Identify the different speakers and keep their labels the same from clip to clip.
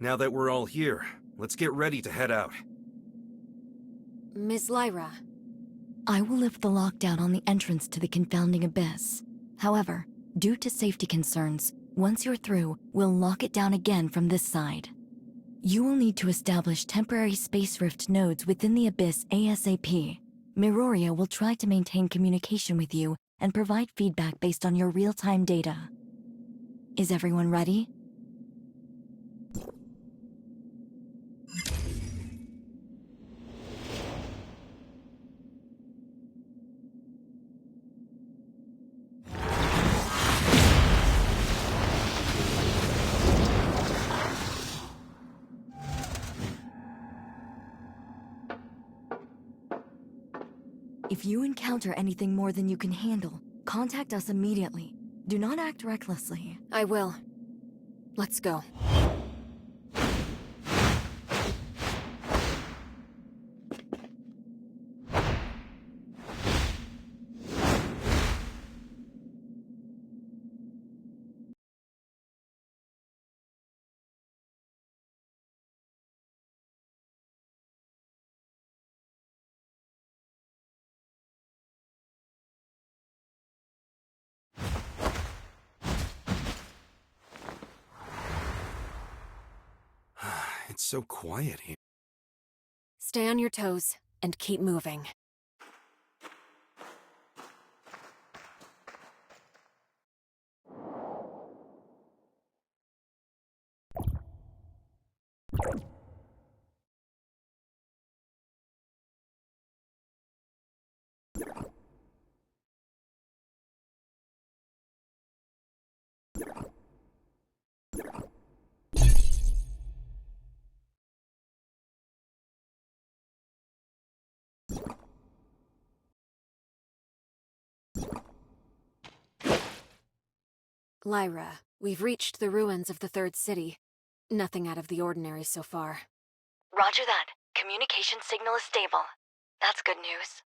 Speaker 1: Now that we're all here, let's get ready to head out.
Speaker 2: Ms. Lyra.
Speaker 3: I will lift the lockdown on the entrance to the confounding abyss. However, due to safety concerns, once you're through, we'll lock it down again from this side. You will need to establish temporary space rift nodes within the abyss ASAP. Miroria will try to maintain communication with you and provide feedback based on your real-time data. Is everyone ready? If you encounter anything more than you can handle, contact us immediately. Do not act recklessly.
Speaker 2: I will. Let's go.
Speaker 1: It's so quiet here.
Speaker 2: Stay on your toes and keep moving. Lyra, we've reached the ruins of the Third City. Nothing out of the ordinary so far.
Speaker 3: Roger that. Communication signal is stable. That's good news.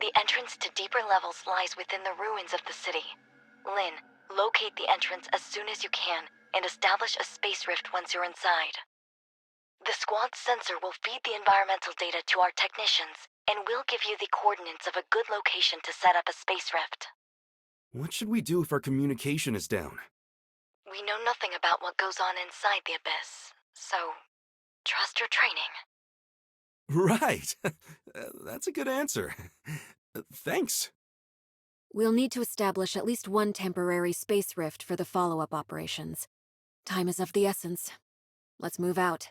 Speaker 3: The entrance to deeper levels lies within the ruins of the city. Lynn, locate the entrance as soon as you can and establish a space rift once you're inside. The squad's sensor will feed the environmental data to our technicians, and we'll give you the coordinates of a good location to set up a space rift.
Speaker 1: What should we do if our communication is down?
Speaker 3: We know nothing about what goes on inside the abyss, so trust your training.
Speaker 1: Right! That's a good answer. Thanks.
Speaker 2: We'll need to establish at least one temporary space rift for the follow-up operations. Time is of the essence. Let's move out.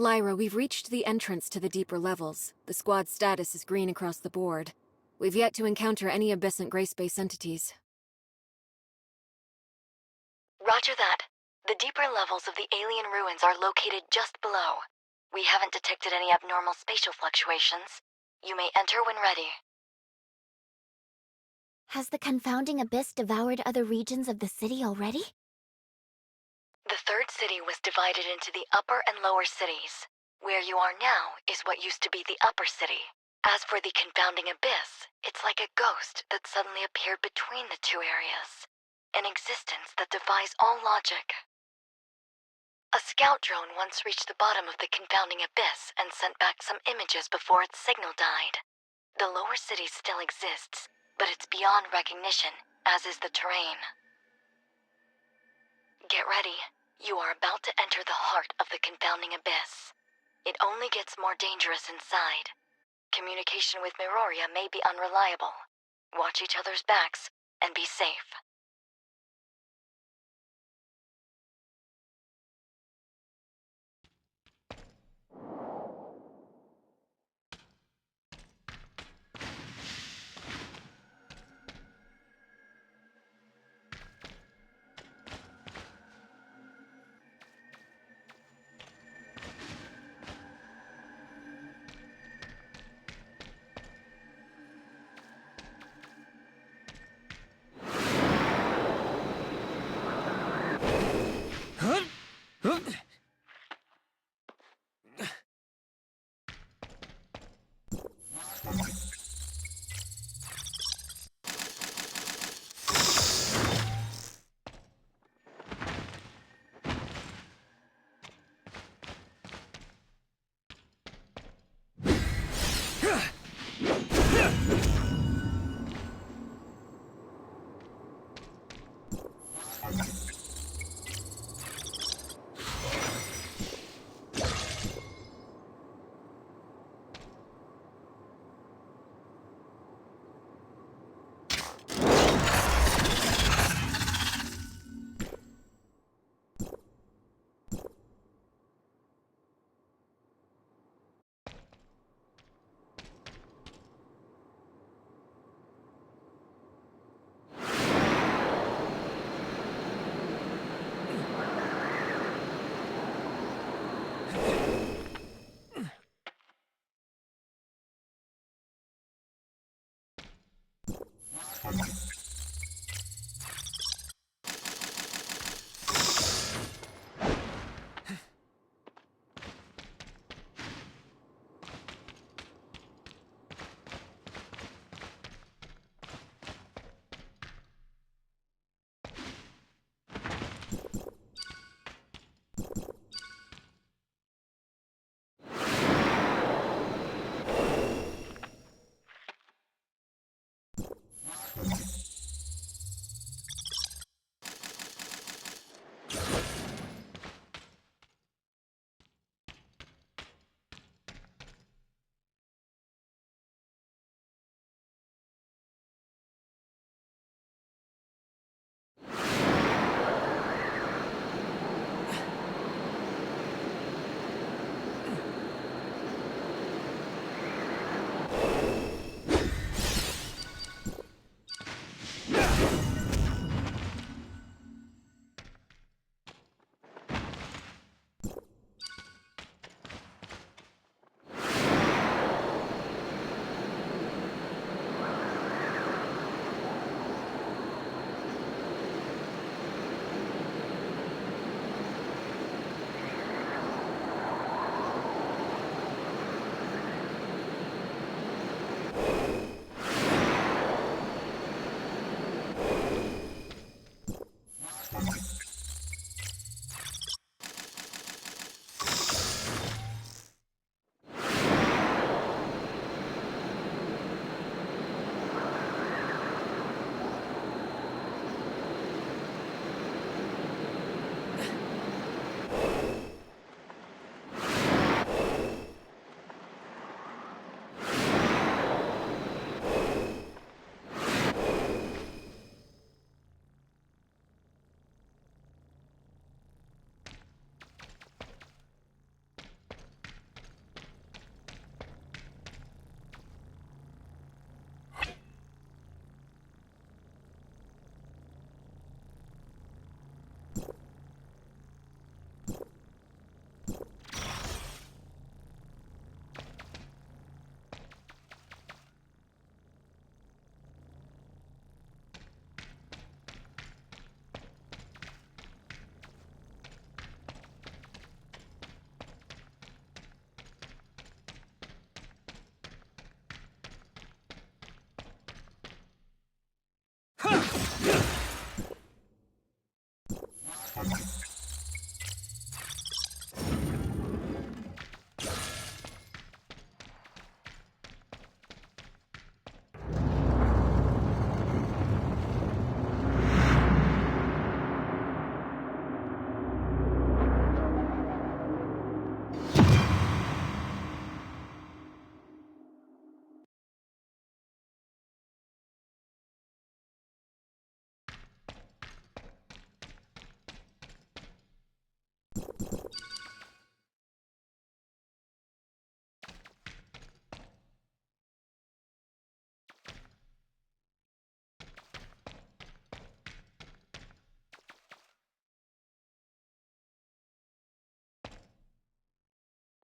Speaker 2: Lyra, we've reached the entrance to the deeper levels. The squad's status is green across the board. We've yet to encounter any abyssant gray space entities.
Speaker 3: Roger that. The deeper levels of the alien ruins are located just below. We haven't detected any abnormal spatial fluctuations. You may enter when ready.
Speaker 4: Has the confounding abyss devoured other regions of the city already?
Speaker 3: The third city was divided into the upper and lower cities. Where you are now is what used to be the upper city. As for the confounding abyss, it's like a ghost that suddenly appeared between the two areas. An existence that defies all logic. A scout drone once reached the bottom of the confounding abyss and sent back some images before its signal died. The lower city still exists, but it's beyond recognition, as is the terrain. Get ready. You are about to enter the heart of the confounding abyss. It only gets more dangerous inside. Communication with Miroria may be unreliable. Watch each other's backs, and be safe.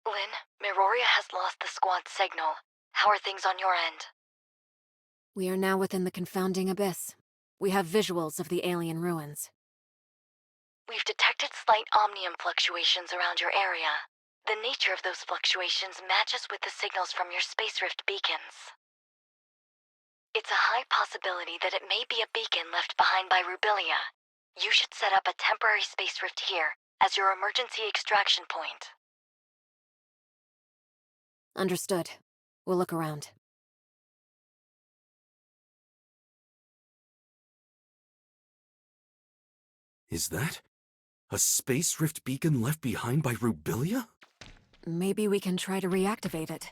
Speaker 3: Lynn, Miroria has lost the squad's signal. How are things on your end?
Speaker 2: We are now within the confounding abyss. We have visuals of the alien ruins.
Speaker 3: We've detected slight omnium fluctuations around your area. The nature of those fluctuations matches with the signals from your Space Rift beacons. It's a high possibility that it may be a beacon left behind by Rubilia. You should set up a temporary Space Rift here as your emergency extraction point.
Speaker 2: Understood. We'll look around.
Speaker 1: Is that a space rift beacon left behind by Rubilia?
Speaker 2: Maybe we can try to reactivate it.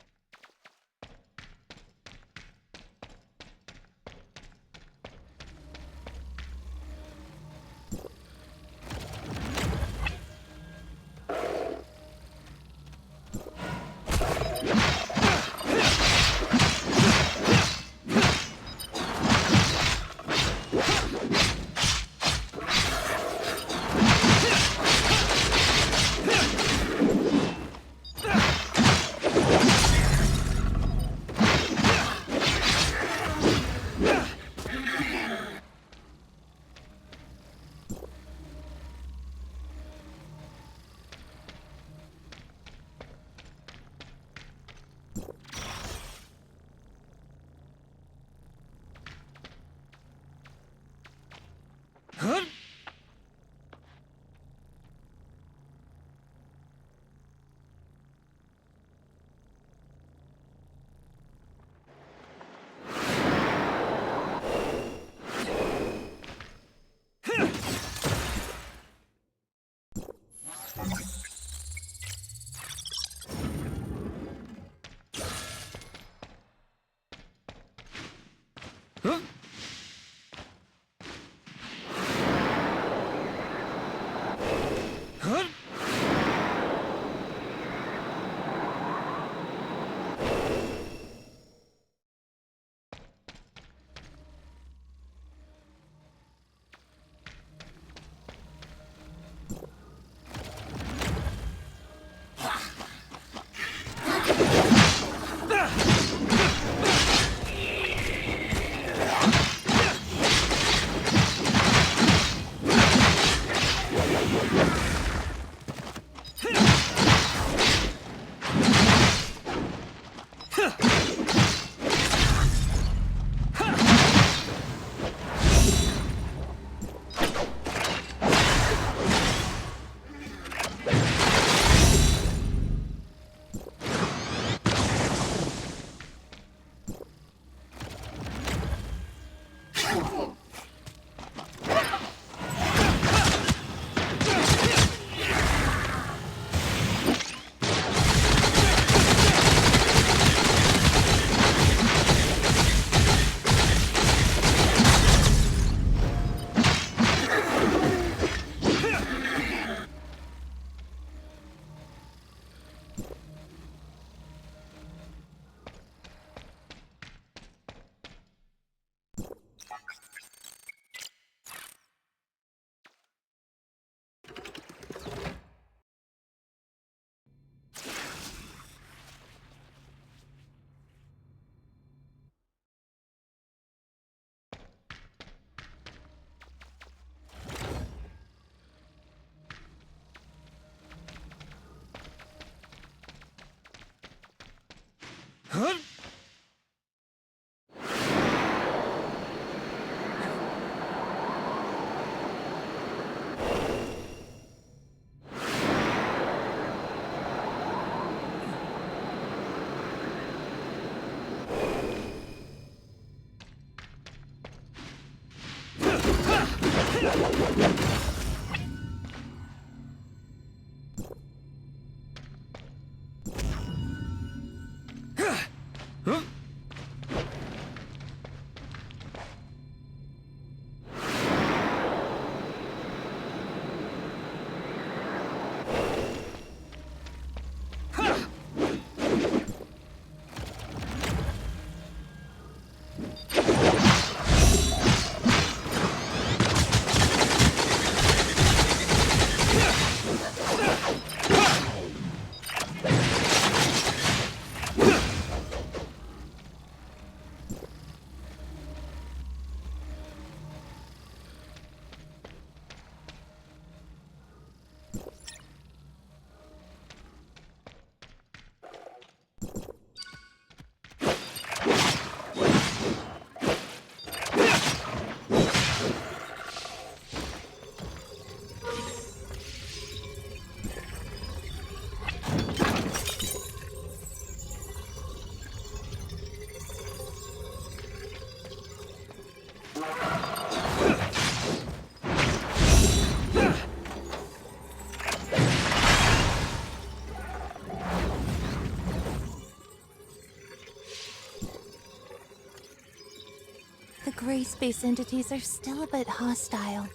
Speaker 5: gray space entities are still a bit hostile.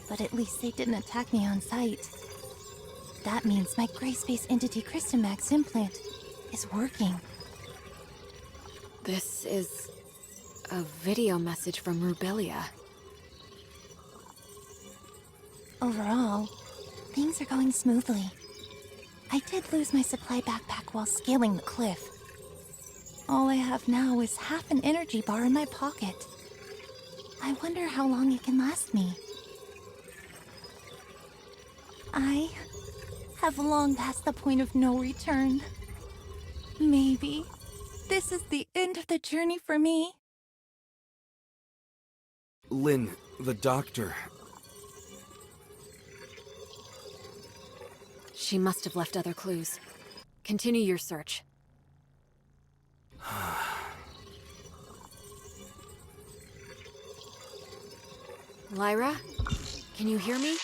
Speaker 5: But at least they didn't attack me on sight. That means my gray space entity Crystamax implant is working.
Speaker 2: This is a video message from Rubelia.
Speaker 5: Overall, things are going smoothly. I did lose my supply backpack while scaling the cliff. All I have now is half an energy bar in my pocket. I wonder how long it can last me. I have long passed the point of no return. Maybe this is the end of the journey for me.
Speaker 1: Lynn, the doctor.
Speaker 2: She must have left other clues. Continue your search. Lyra? Can you hear me?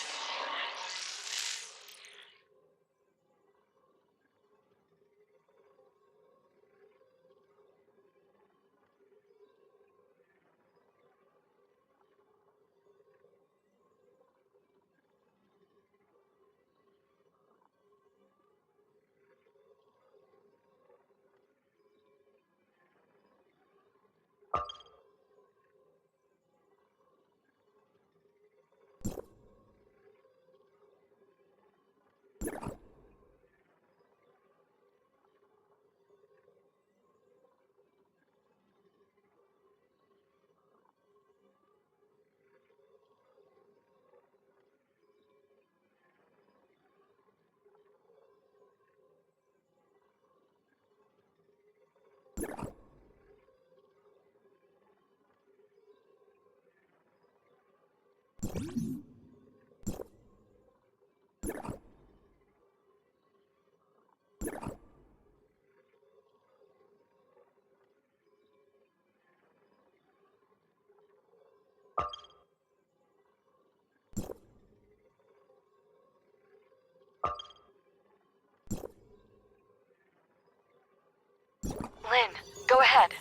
Speaker 3: Lynn, go ahead.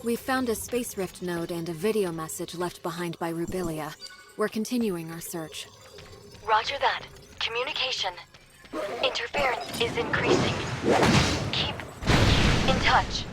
Speaker 2: We found a Space Rift node and a video message left behind by Rubelia. We're continuing our search.
Speaker 3: Roger that. Communication. Interference is increasing. Keep in touch.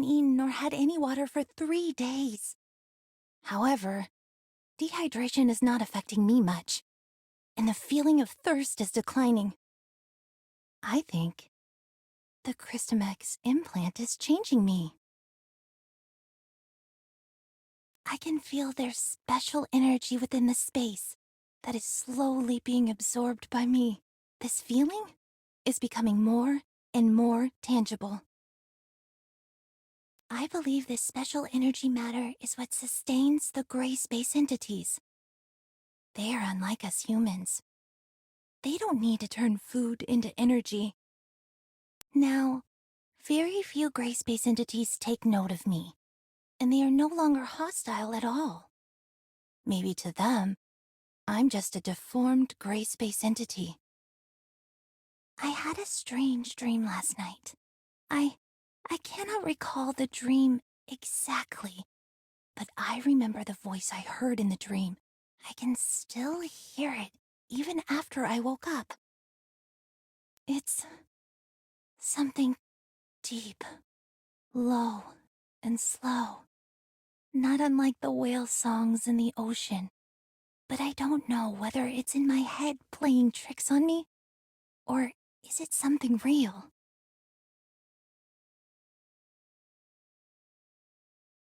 Speaker 5: eaten nor had any water for 3 days. However, dehydration is not affecting me much, and the feeling of thirst is declining. I think the Christomex implant is changing me. I can feel their special energy within the space that is slowly being absorbed by me. This feeling is becoming more and more tangible. I believe this special energy matter is what sustains the gray space entities. They are unlike us humans. They don't need to turn food into energy. Now, very few gray space entities take note of me, and they are no longer hostile at all. Maybe to them, I'm just a deformed gray space entity. I had a strange dream last night. I cannot recall the dream exactly, but I remember the voice I heard in the dream. I can still hear it even after I woke up. It's something deep, low, and slow. Not unlike the whale songs in the ocean. But I don't know whether it's in my head playing tricks on me, or is it something real?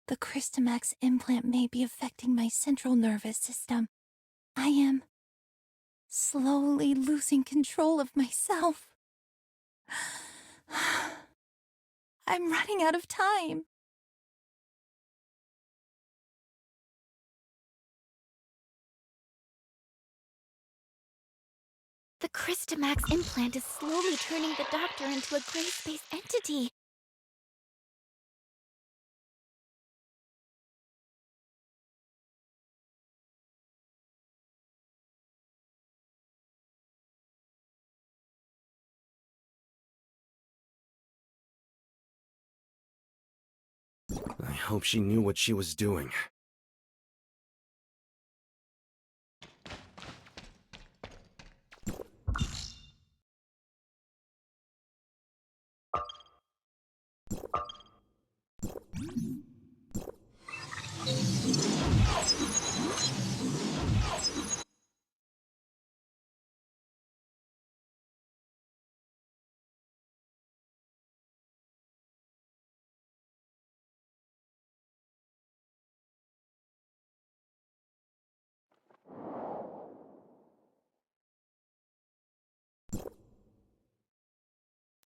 Speaker 5: The Christomax implant may be affecting my central nervous system. I am slowly losing control of myself. I'm running out of time.
Speaker 4: The Christomax implant is slowly turning the doctor into a gray space entity.
Speaker 1: I hope she knew what she was doing.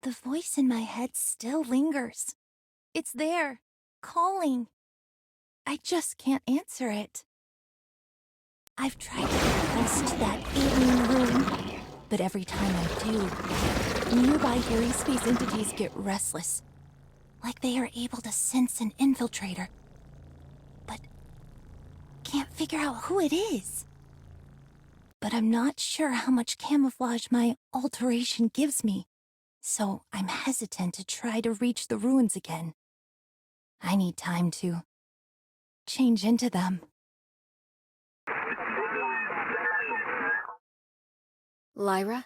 Speaker 5: The voice in my head still lingers. It's there, calling. I just can't answer it. I've tried to get close to that alien room, but every time I do, nearby gray space entities get restless, like they are able to sense an infiltrator, but can't figure out who it is. But I'm not sure how much camouflage my alteration gives me, so I'm hesitant to try to reach the ruins again. I need time to change into them.
Speaker 2: Lyra?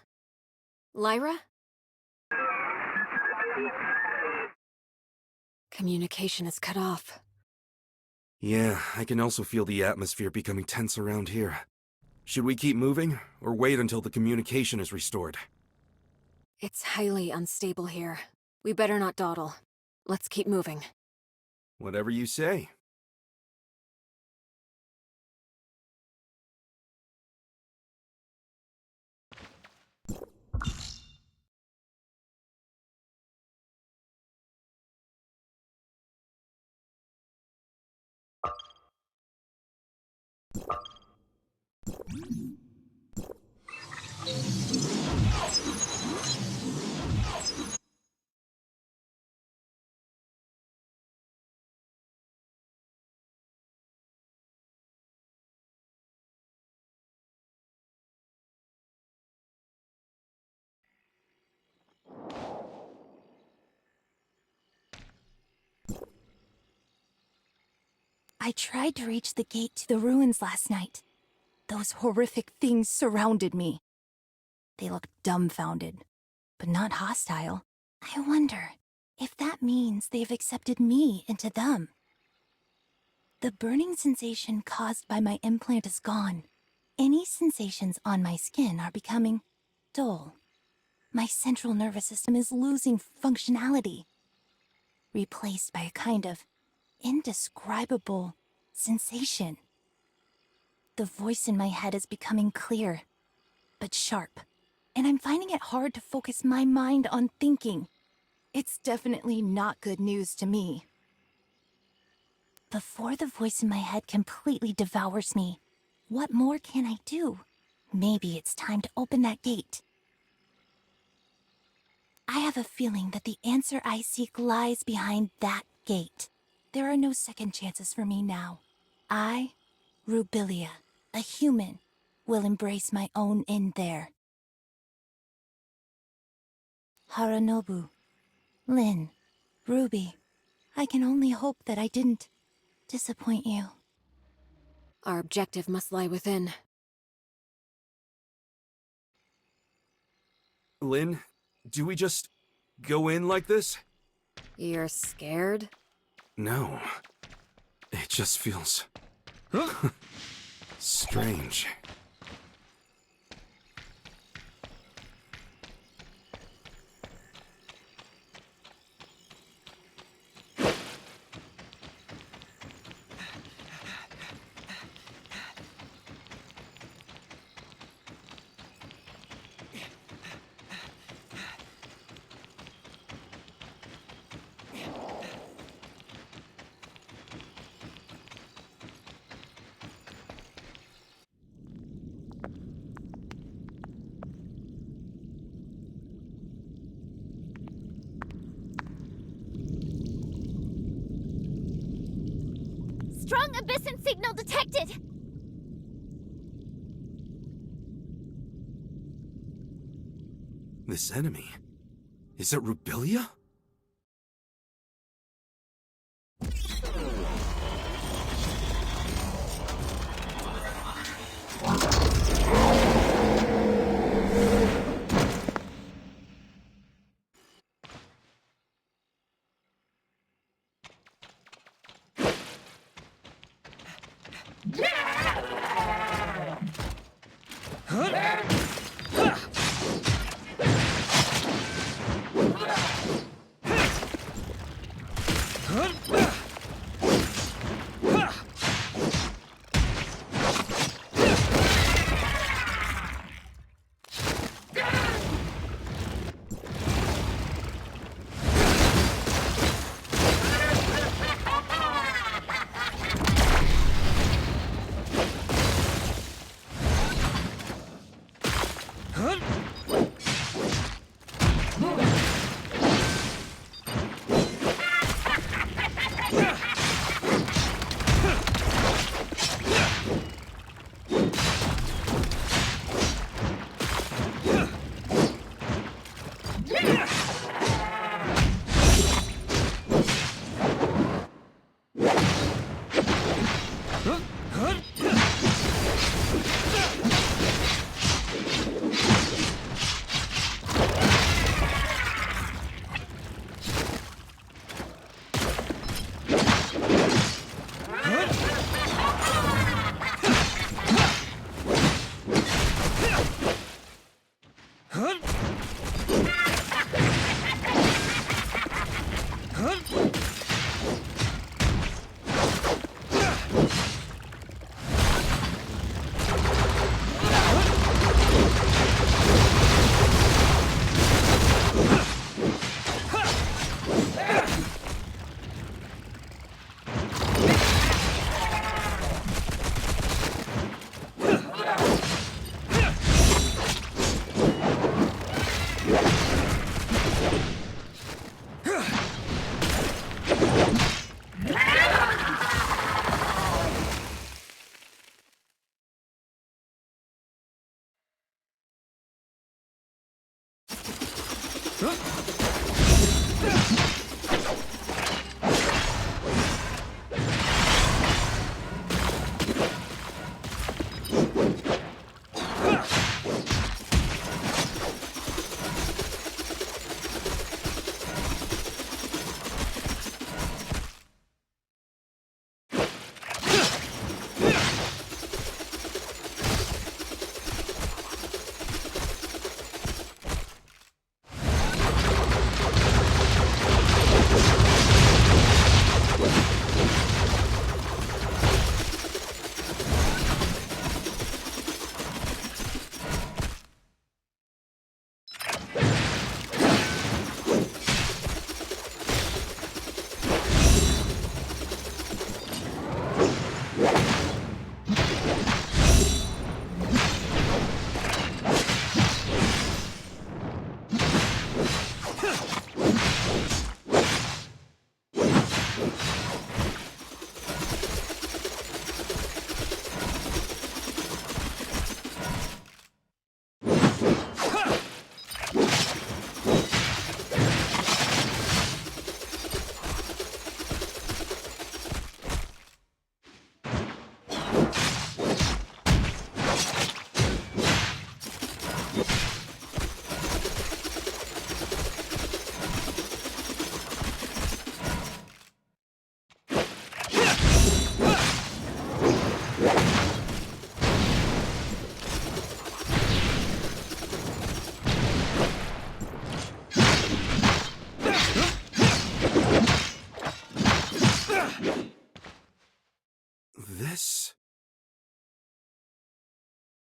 Speaker 2: Lyra? Communication is cut off.
Speaker 1: Yeah, I can also feel the atmosphere becoming tense around here. Should we keep moving, or wait until the communication is restored?
Speaker 2: It's highly unstable here. We better not dawdle. Let's keep moving.
Speaker 1: Whatever you say.
Speaker 5: I tried to reach the gate to the ruins last night. Those horrific things surrounded me. They looked dumbfounded, but not hostile. I wonder If that means they've accepted me into them. The burning sensation caused by my implant is gone. Any sensations on my skin are becoming dull. My central nervous system is losing functionality, replaced by a kind of indescribable sensation. The voice in my head is becoming clear, but sharp, and I'm finding it hard to focus my mind on thinking. It's definitely not good news to me. Before the voice in my head completely devours me, what more can I do? Maybe it's time to open that gate. I have a feeling that the answer I seek lies behind that gate. There are no second chances for me now. I, Rubilia, a human, will embrace my own in there. Haranobu, Lynn, Ruby, I can only hope that I didn't disappoint you.
Speaker 2: Our objective must lie within.
Speaker 1: Lynn, do we just go in like this?
Speaker 2: You're scared?
Speaker 1: No. It just feels strange.
Speaker 4: Strong Abyssin signal detected!
Speaker 1: This enemy, is it Rubilia?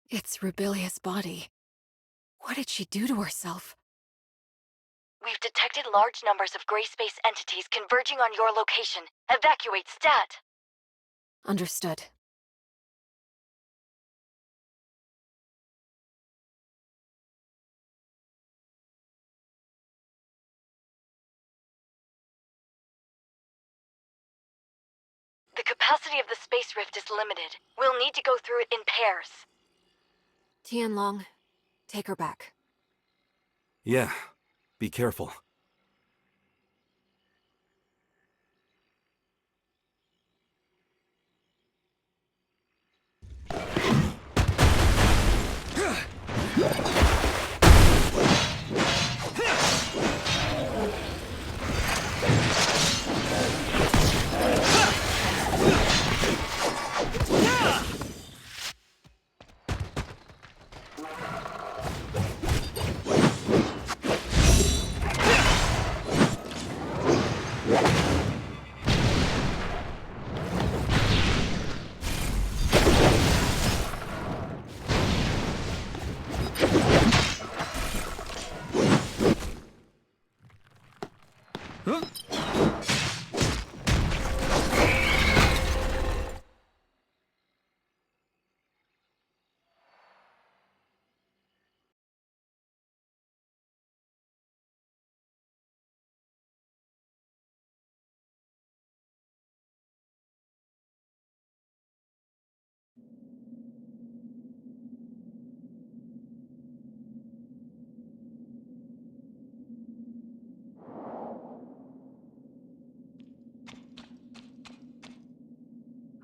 Speaker 2: It's Rubilia's body. What did she do to herself?
Speaker 3: We've detected large numbers of gray space entities converging on your location. Evacuate stat!
Speaker 2: Understood.
Speaker 3: The capacity of the space rift is limited. We'll need to go through it in pairs.
Speaker 2: Tianlong, take her back.
Speaker 1: Yeah, be careful.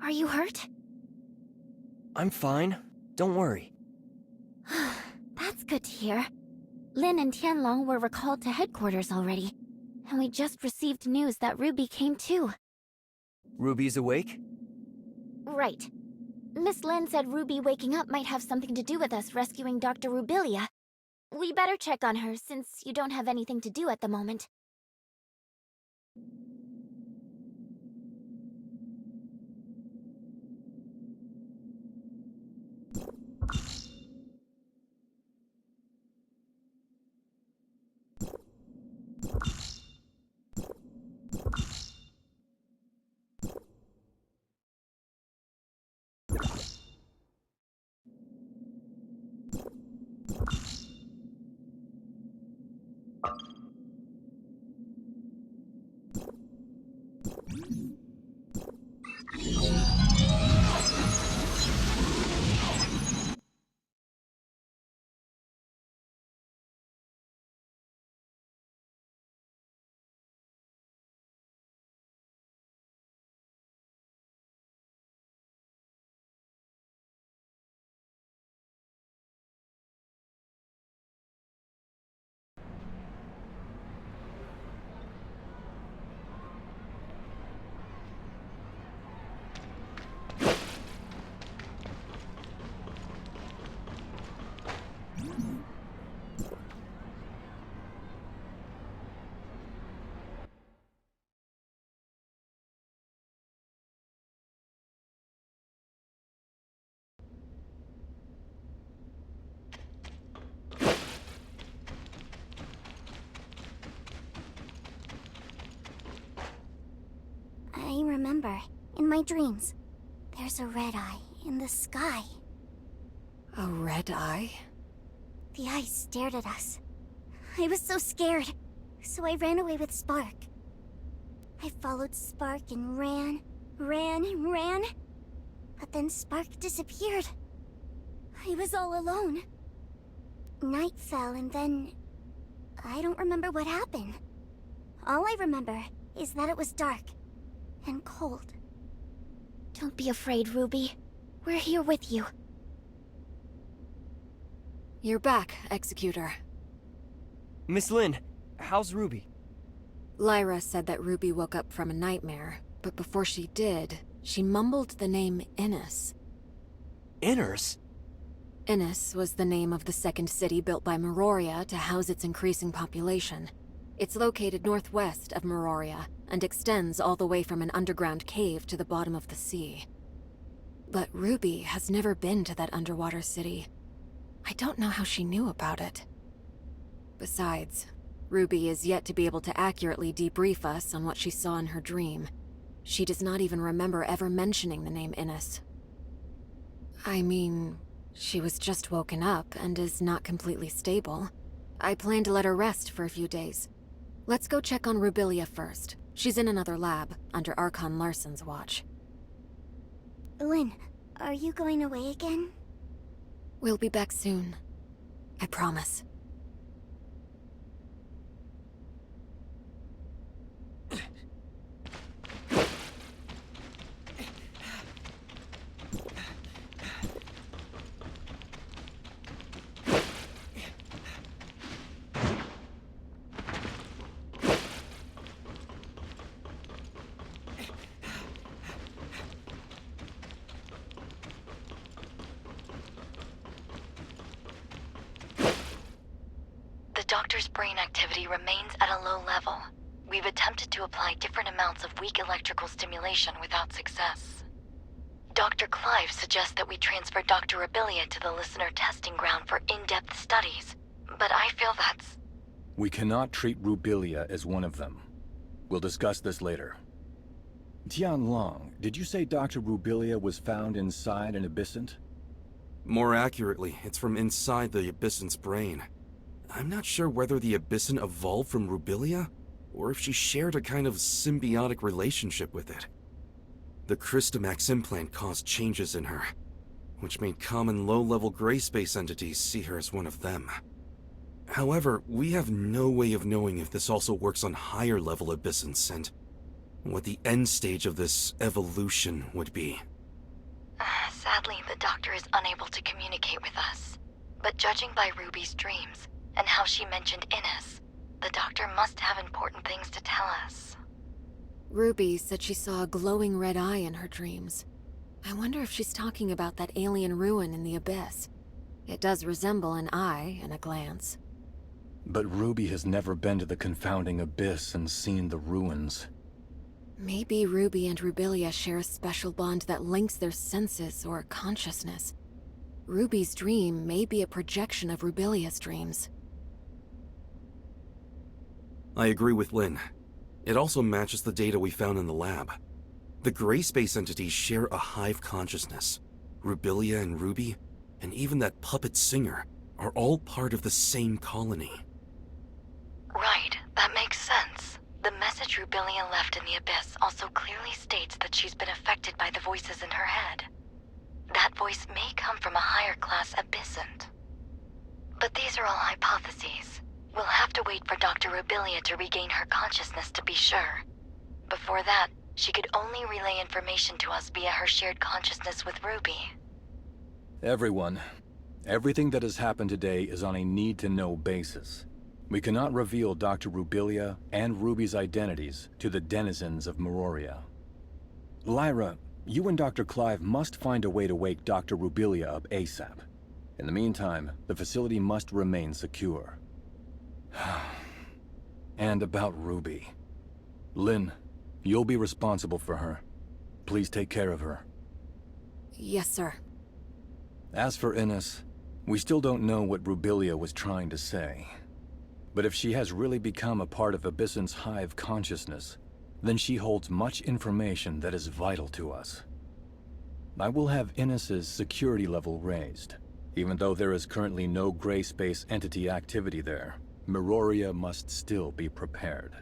Speaker 4: Are you hurt?
Speaker 6: I'm fine. Don't worry.
Speaker 4: That's good to hear. Lin and Tianlong were recalled to headquarters already. And we just received news that Ruby came too.
Speaker 6: Ruby's awake?
Speaker 4: Right. Miss Lin said Ruby waking up might have something to do with us rescuing Dr. Rubilia. We better check on her since you don't have anything to do at the moment. I remember, in my dreams, there's a red eye in the sky.
Speaker 2: A red eye?
Speaker 4: The eye stared at us. I was so scared, so I ran away with Spark. I followed Spark and ran. But then Spark disappeared. I was all alone. Night fell and then... I don't remember what happened. All I remember is that it was dark and cold. Don't be afraid, Ruby. We're here with you.
Speaker 2: You're back, Executor.
Speaker 6: Miss Lin, how's Ruby?
Speaker 2: Lyra said that Ruby woke up from a nightmare, but before she did, she mumbled the name Innis.
Speaker 6: Inners?
Speaker 2: Innis was the name of the second city built by Meroria to house its increasing population. It's located northwest of Meroria and extends all the way from an underground cave to the bottom of the sea. But Ruby has never been to that underwater city. I don't know how she knew about it. Besides, Ruby is yet to be able to accurately debrief us on what she saw in her dream. She does not even remember ever mentioning the name Innes. I mean, she was just woken up and is not completely stable. I plan to let her rest for a few days. Let's go check on Rubilia first. She's in another lab, under Archon Larson's watch.
Speaker 4: Lynn, are you going away again?
Speaker 2: We'll be back soon. I promise.
Speaker 3: The doctor's brain activity remains at a low level. We've attempted to apply different amounts of weak electrical stimulation without success. Dr. Clive suggests that we transfer Dr. Rubilia to the listener testing ground for in-depth studies, but I feel that's...
Speaker 7: We cannot treat Rubilia as one of them. We'll discuss this later. Tianlong, did you say Dr. Rubilia was found inside an abyssant?
Speaker 1: More accurately, it's from inside the abyssant's brain. I'm not sure whether the abyssant evolved from Rubilia, or if she shared a kind of symbiotic relationship with it. The Crystamax implant caused changes in her, which made common low-level gray space entities see her as one of them. However, we have no way of knowing if this also works on higher-level abyssants and what the end stage of this evolution would be.
Speaker 3: Sadly, the doctor is unable to communicate with us. But judging by Ruby's dreams, and how she mentioned Innes, the doctor must have important things to tell us.
Speaker 2: Ruby said she saw a glowing red eye in her dreams. I wonder if she's talking about that alien ruin in the abyss. It does resemble an eye in a glance.
Speaker 7: But Ruby has never been to the confounding abyss and seen the ruins.
Speaker 2: Maybe Ruby and Rubilia share a special bond that links their senses or consciousness. Ruby's dream may be a projection of Rubilia's dreams.
Speaker 1: I agree with Lynn. It also matches the data we found in the lab. The gray space entities share a hive consciousness. Rubilia and Ruby, and even that puppet singer, are all part of the same colony.
Speaker 3: Right, that makes sense. The message Rubilia left in the abyss also clearly states that she's been affected by the voices in her head. That voice may come from a higher-class abyssant. But these are all hypotheses. We'll have to wait for Dr. Rubilia to regain her consciousness to be sure. Before that, she could only relay information to us via her shared consciousness with Ruby.
Speaker 7: Everyone, everything that has happened today is on a need-to-know basis. We cannot reveal Dr. Rubilia and Ruby's identities to the denizens of Meroria. Lyra, you and Dr. Clive must find a way to wake Dr. Rubilia up ASAP. In the meantime, the facility must remain secure. And about Ruby. Lynn, you'll be responsible for her. Please take care of her.
Speaker 2: Yes, sir.
Speaker 7: As for Innes, we still don't know what Rubilia was trying to say. But if she has really become a part of Abyssant's hive consciousness, then she holds much information that is vital to us. I will have Innes's security level raised. Even though there is currently no gray space entity activity there, Meroria must still be prepared.